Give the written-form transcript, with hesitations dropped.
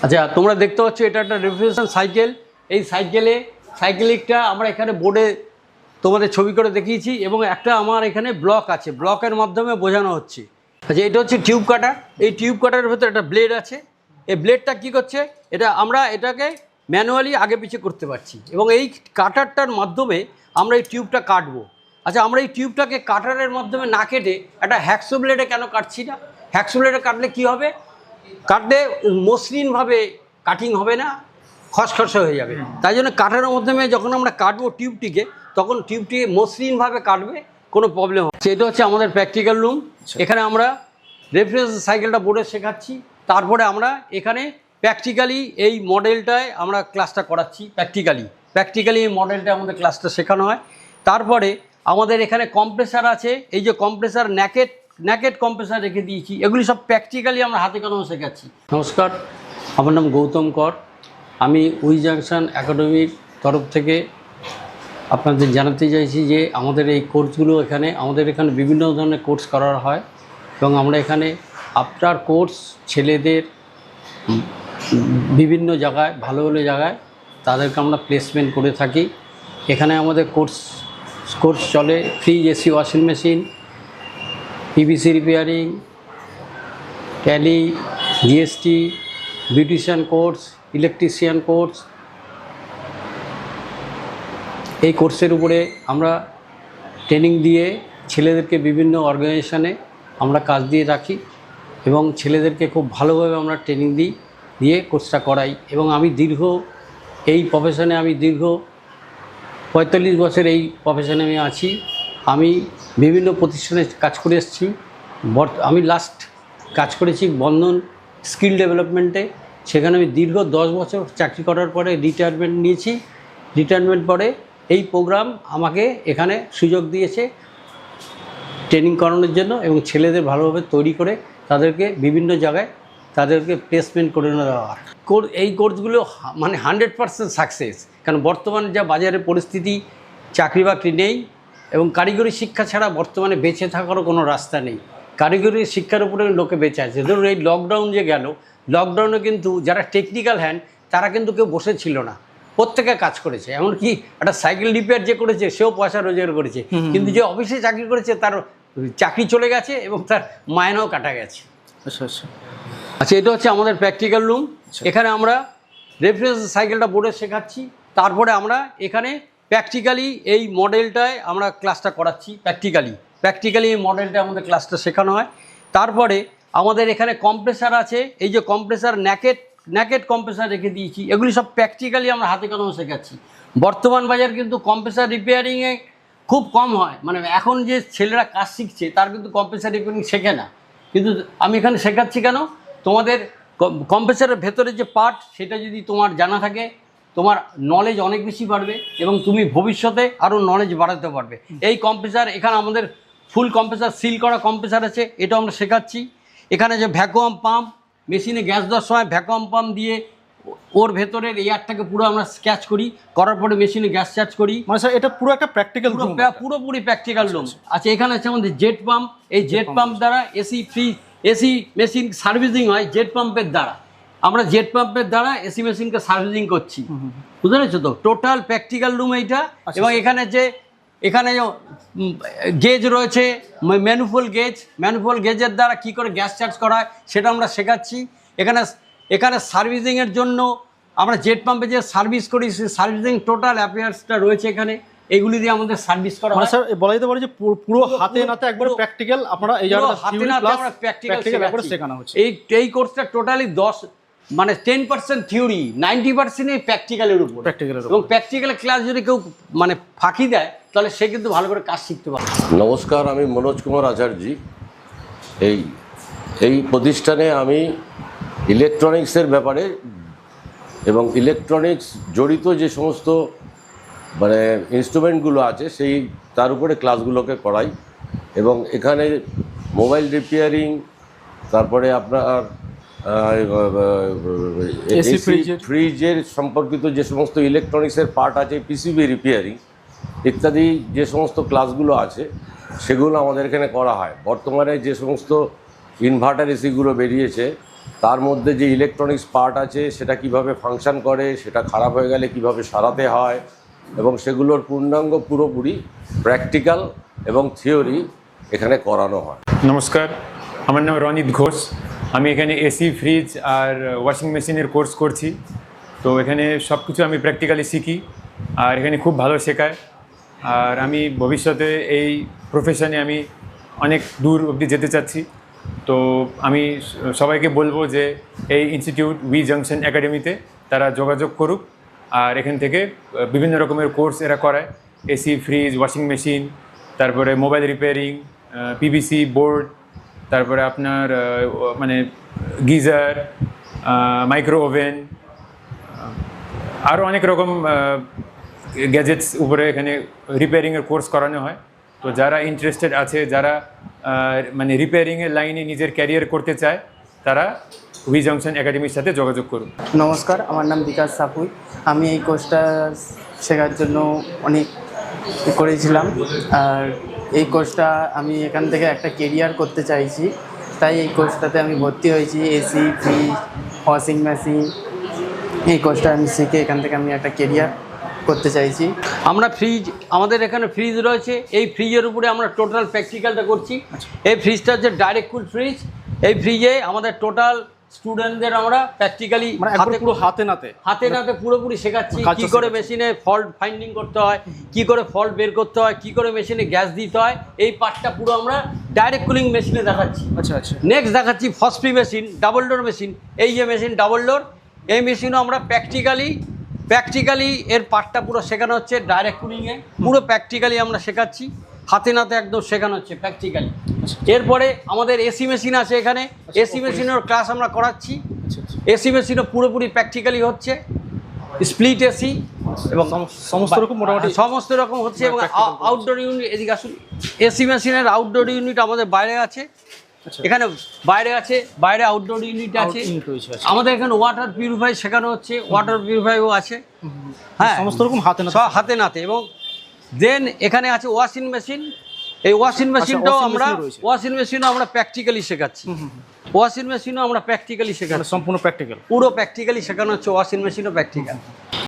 আচ্ছা, তোমরা দেখতে পাচ্ছ এটা একটা রেফ্রিজারেশন সাইকেল। এই সাইকেলিংটা আমরা এখানে বোর্ডে তোমাদের ছবি করে দেখিয়েছি এবং একটা আমার এখানে ব্লক আছে, ব্লকের মাধ্যমে বোঝানো হচ্ছে। আচ্ছা, এটা হচ্ছে টিউব কাটার। এই টিউব কাটারের ভেতরে একটা ব্লেড আছে। এই ব্লেডটা কী করছে, আমরা এটাকে ম্যানুয়ালি আগে পিছিয়ে করতে পারছি এবং এই কাটারটার মাধ্যমে আমরা এই টিউবটা কাটবো। আচ্ছা, আমরা এই টিউবটাকে কাটারের মাধ্যমে না কেটে একটা হ্যাকসো ব্লেডে কেন কাটছি না? হ্যাকসো ব্লেডে কাটলে কী হবে, কাটলে মসৃণভাবে কাটিং হবে না, খসখসে হয়ে যাবে। তাই জন্য কাটারের মাধ্যমে যখন আমরা কাটবো টিউবটিকে, তখন টিউবটি মসৃণভাবে কাটবে, কোনো প্রবলেম হবে। এটা হচ্ছে আমাদের প্র্যাকটিক্যাল রুম। এখানে আমরা রেফ্রিজারেশন সাইকেলটা বোর্ডে শেখাচ্ছি, তারপরে আমরা এখানে প্র্যাকটিক্যালি এই মডেলটায় আমরা ক্লাসটা করাচ্ছি। প্র্যাকটিক্যালি এই মডেলটা আমাদের ক্লাসটা শেখানো হয়। তারপরে আমাদের এখানে কম্প্রেসার আছে, এই যে কম্প্রেসার ন্যাকেট কম্প্রেসার রেখে দিয়েছি, এগুলি সব প্র্যাকটিক্যালি আমরা হাতে কলমে শেখাচ্ছি। নমস্কার, আমার নাম গৌতম কর। আমি উই জাংশন একাডেমির তরফ থেকে আপনাদের জানাতে চাইছি যে আমাদের এই কোর্সগুলো আমাদের এখানে বিভিন্ন ধরনের কোর্স করা হয় এবং আমরা এখানে আফটার কোর্স ছেলেদের বিভিন্ন জায়গায় ভালো ভালো জায়গায় তাদেরকে আমরা প্লেসমেন্ট করে থাকি। এখানে আমাদের কোর্স চলে fridge, AC, washing machine, PVC repairing, tally, GST, beautician course, electrician course. এই কোর্সের উপরে আমরা ট্রেনিং দিয়ে ছেলেদেরকে বিভিন্ন অর্গানাইজেশনে আমরা কাজ দিয়ে রাখি এবং ছেলেদেরকে খুব ভালোভাবে আমরা ট্রেনিং দিয়ে কোর্সটা করাই। এবং আমি দীর্ঘ 45 বছর এই প্রফেশনে আমি আছি। আমি বিভিন্ন প্রতিষ্ঠানে কাজ করে এসেছি। আমি লাস্ট কাজ করেছি বন্ধন স্কিল ডেভেলপমেন্টে। সেখানে আমি দীর্ঘ 10 বছর চাকরি করার পরে রিটায়ারমেন্ট নিয়েছি। রিটায়ারমেন্ট পরে এই প্রোগ্রাম আমাকে এখানে সুযোগ দিয়েছে ট্রেনিং করানোর জন্য এবং ছেলেদের ভালোভাবে তৈরি করে তাদেরকে বিভিন্ন জায়গায় তাদেরকে প্লেসমেন্ট করে দেওয়ার। এই কোর্সগুলো মানে 100% সাকসেস, কারণ বর্তমান যা বাজারের পরিস্থিতি, চাকরি বাকরি নেই এবং কারিগরি শিক্ষা ছাড়া বর্তমানে বেঁচে থাকারও কোনো রাস্তা নেই। কারিগরি শিক্ষার উপরে লোকে বেঁচে আছে। ধরুন এই লকডাউন যে গেল, লকডাউনে কিন্তু যারা টেকনিক্যাল হ্যান্ড তারা কিন্তু কেউ বসে ছিল না, প্রত্যেকে কাজ করেছে। এমনকি একটা সাইকেল রিপেয়ার যে করেছে সেও পয়সা রোজগার করেছে, কিন্তু যে অফিসে চাকরি করেছে তার চাকরি চলে গেছে এবং তার মাইনেও কাটা গেছে। আচ্ছা, এটা হচ্ছে আমাদের প্র্যাকটিক্যাল রুম। এখানে আমরা রেফ্রিজারেশন সাইকেলটা বোর্ডে শেখাচ্ছি, তারপরে আমরা এখানে প্র্যাকটিক্যালি এই মডেলটায় আমরা ক্লাসটা করাচ্ছি। প্র্যাকটিক্যালি এই মডেলটা আমাদের ক্লাসটা শেখানো হয়। তারপরে আমাদের এখানে কম্প্রেসার আছে, এই যে কম্প্রেসার ন্যাকেট কম্প্রেসার রেখে দিয়েছি, এগুলি সব প্র্যাকটিক্যালি আমরা হাতে কলমে শেখাচ্ছি। বর্তমান বাজার কিন্তু কম্প্রেসার রিপেয়ারিংয়ে খুব কম হয়, মানে এখন যে ছেলেরা কাজ শিখছে তার কিন্তু কম্প্রেসার রিপেয়ারিং শেখে না। কিন্তু আমি এখানে শেখাচ্ছি কেন, তোমাদের কম্প্রেসারের ভেতরে যে পার্ট সেটা যদি তোমার জানা থাকে, তোমার নলেজ অনেক বেশি বাড়বে এবং তুমি ভবিষ্যতে আরও নলেজ বাড়াতে পারবে। এই কম্প্রেসার, এখানে আমাদের ফুল কম্প্রেসার সিল করা কম্প্রেসার আছে, এটা আমরা শেখাচ্ছি। এখানে যে ভ্যাকুয়াম পাম্প, মেশিনে গ্যাস দেওয়ার সময় ভ্যাকুয়াম পাম্প দিয়ে ওর ভেতরের এয়ারটাকে পুরো আমরা স্ক্যাচ করার পরে মেশিনে গ্যাস চার্জ করি। মানে স্যার এটা পুরো একটা প্র্যাকটিক্যাল রুম, পুরোপুরি প্র্যাকটিক্যাল রুম। আচ্ছা, এখানে আছে আমাদের জেট পাম্প। এই জেট পাম্প দ্বারা এসি মেশিন সার্ভিসিং হয় জেট পাম্পের দ্বারা। আমরা জেট পাম্পের দ্বারা এসি মেশিনকে সার্ভিসিং করছি, বুঝতে পেরেছো তো? টোটাল প্র্যাকটিক্যাল রুম এইটা। এবং এখানে গেজ রয়েছে, ম্যানুফল গেজের দ্বারা কি করে গ্যাস চার্জ করা হয় সেটা আমরা শেখাচ্ছি। এখানে সার্ভিসিংয়ের জন্য আমরা জেট পাম্পে যে সার্ভিস করি, সেই সার্ভিসিং টোটাল অ্যাপিয়ার্সটা রয়েছে এখানে, এগুলি দিয়ে আমাদের সার্ভিস করা হয়। স্যার বলা যেতে পারে যে পুরো হাতে নাতে একবার প্র্যাকটিক্যাল আপনারা এই জায়গাটা হাতে নাতে আমরা প্র্যাকটিক্যাল শেখানো হচ্ছে। এই কোর্সটা টোটালি 10% থিওরি, 90% প্র্যাকটিক্যালের উপর। এবং প্র্যাকটিক্যাল ক্লাস যদি কেউ মানে ফাঁকি দেয় তাহলে সে কিন্তু ভালো করে কাজ শিখতে পারে। নমস্কার, আমি মনোজ কুমার আচার্য। এই প্রতিষ্ঠানে আমি ইলেকট্রনিক্সের ব্যাপারে এবং ইলেকট্রনিক্স জড়িত যে সমস্ত মানে ইনস্ট্রুমেন্টগুলো আছে তার উপরে ক্লাসগুলোকে করাই। এবং এখানে মোবাইল রিপেয়ারিং, তারপরে আপনার এসি ফ্রিজের সম্পর্কিত যে সমস্ত ইলেকট্রনিক্সের পার্ট আছে, পিসিবি রিপেয়ারিং ইত্যাদি যে সমস্ত ক্লাসগুলো আছে সেগুলো আমাদের এখানে করা হয়। বর্তমানে যে সমস্ত ইনভার্টার এসিগুলো বেরিয়েছে তার মধ্যে যে ইলেকট্রনিক্স পার্ট আছে সেটা কিভাবে ফাংশন করে, সেটা খারাপ হয়ে গেলে কিভাবে সারাতে হয়, এবং সেগুলোর পূর্ণাঙ্গ পুরোপুরি প্র্যাকটিক্যাল এবং থিওরি এখানে করানো হয়। নমস্কার, আমার নাম রনিত ঘোষ। আমি এখানে এসি, ফ্রিজ আর ওয়াশিং মেশিনের কোর্স করছি। তো এখানে সব কিছু আমি প্র্যাকটিক্যালি শিখি, আর এখানে খুব ভালো শেখায়। আর আমি ভবিষ্যতে এই প্রফেশনে আমি অনেক দূর অবধি যেতে চাচ্ছি। তো আমি সবাইকে বলবো যে এই ইনস্টিটিউট উই জাংশন একাডেমিতে তারা যোগাযোগ করুক। আর এখান থেকে বিভিন্ন রকমের কোর্স এরা করায়, এসি, ফ্রিজ, ওয়াশিং মেশিন, তারপরে মোবাইল রিপেয়ারিং, পিভিসি বোর্ড, তারপরে আপনার মানে গিজার, মাইক্রো ওভেন, আরও অনেক রকম গ্যাজেটস উপরে এখানে রিপেয়ারিংয়ের কোর্স করানো হয়। তো যারা ইন্টারেস্টেড আছে, যারা মানে রিপেয়ারিংয়ের লাইনে নিজের ক্যারিয়ার করতে চায়, তারা উই জাংশন একাডেমির সাথে যোগাযোগ করুন। নমস্কার, আমার নাম বিকাশ সাপুই। আমি এই কোর্সটা শেখার জন্য অনেক করেছিলাম, আর এই কোর্সটা আমি এখান থেকে একটা কেরিয়ার করতে চাইছি, তাই এই কোর্সটাতে আমি ভর্তি হয়েছি। এসি, ফ্রিজ, ওয়াশিং মেশিন, এই কোর্সটা আমি শিখে এখান থেকে আমি একটা কেরিয়ার করতে চাইছি। আমরা ফ্রিজ, আমাদের এখানে ফ্রিজ রয়েছে, এই ফ্রিজের উপরে আমরা টোটাল প্র্যাকটিক্যালটা করছি। এই ফ্রিজটা হচ্ছে ডাইরেক্ট কুল ফ্রিজ। এই ফ্রিজে আমাদের টোটাল স্টুডেন্টদের আমরা প্র্যাকটিক্যালি মানে একবার পুরো হাতে নাতে পুরোপুরি শেখাচ্ছি কাজটা কি করে মেশিনে ফল্ট ফাইন্ডিং করতে হয়, কি করে ফল্ট বের করতে হয়, কি করে মেশিনে গ্যাস দিতে হয়, এই পার্টটা পুরো আমরা ডাইরেক্ট কুলিং মেশিনে দেখাচ্ছি। আচ্ছা আচ্ছা। নেক্সট দেখাচ্ছি ফসফি মেশিন, ডাবল ডোর মেশিন। এই যে মেশিন ডাবল ডোর, এই মেশিনও আমরা প্র্যাকটিক্যালি এর পার্টটা পুরো শেখানো হচ্ছে ডাইরেক্ট কুলিংয়ে, পুরো প্র্যাকটিক্যালি আমরা শেখাচ্ছি, হাতে নাতে একদম শেখানো হচ্ছে প্র্যাকটিক্যালি। এরপরে আমাদের এসি মেশিন আছে এখানে, এসি মেশিনের ক্লাস আমরা করাচ্ছি। এসি মেশিনও পুরোপুরি প্র্যাকটিক্যালি হচ্ছে, স্প্লিট এসি এবং সমস্ত রকম মোটামুটি সমস্ত রকম হচ্ছে। এবং আউটডোর ইউনিট, এদিকে আসুন, এসি মেশিনের আউটডোর ইউনিট আমাদের বাইরে আছে, এখানে বাইরে আছে, বাইরে আউটডোর ইউনিট আছে। আমাদের এখানে ওয়াটার পিউরিফাই শেখানো হচ্ছে, ওয়াটার পিউরিফাইও আছে। হ্যাঁ, সমস্ত রকম হাতে নাতে। এবং দেন এখানে আছে ওয়াশিং মেশিন। এই ওয়াশিং মেশিনটাও আমরা প্র্যাকটিক্যালি শেখাচ্ছি। ওয়াশিং মেশিনও আমরা প্র্যাকটিক্যালি শেখাচ্ছি, সম্পূর্ণ প্র্যাকটিক্যাল, পুরো প্র্যাকটিক্যালি শেখানো হচ্ছে। ওয়াশিং মেশিনও প্র্যাকটিক্যাল।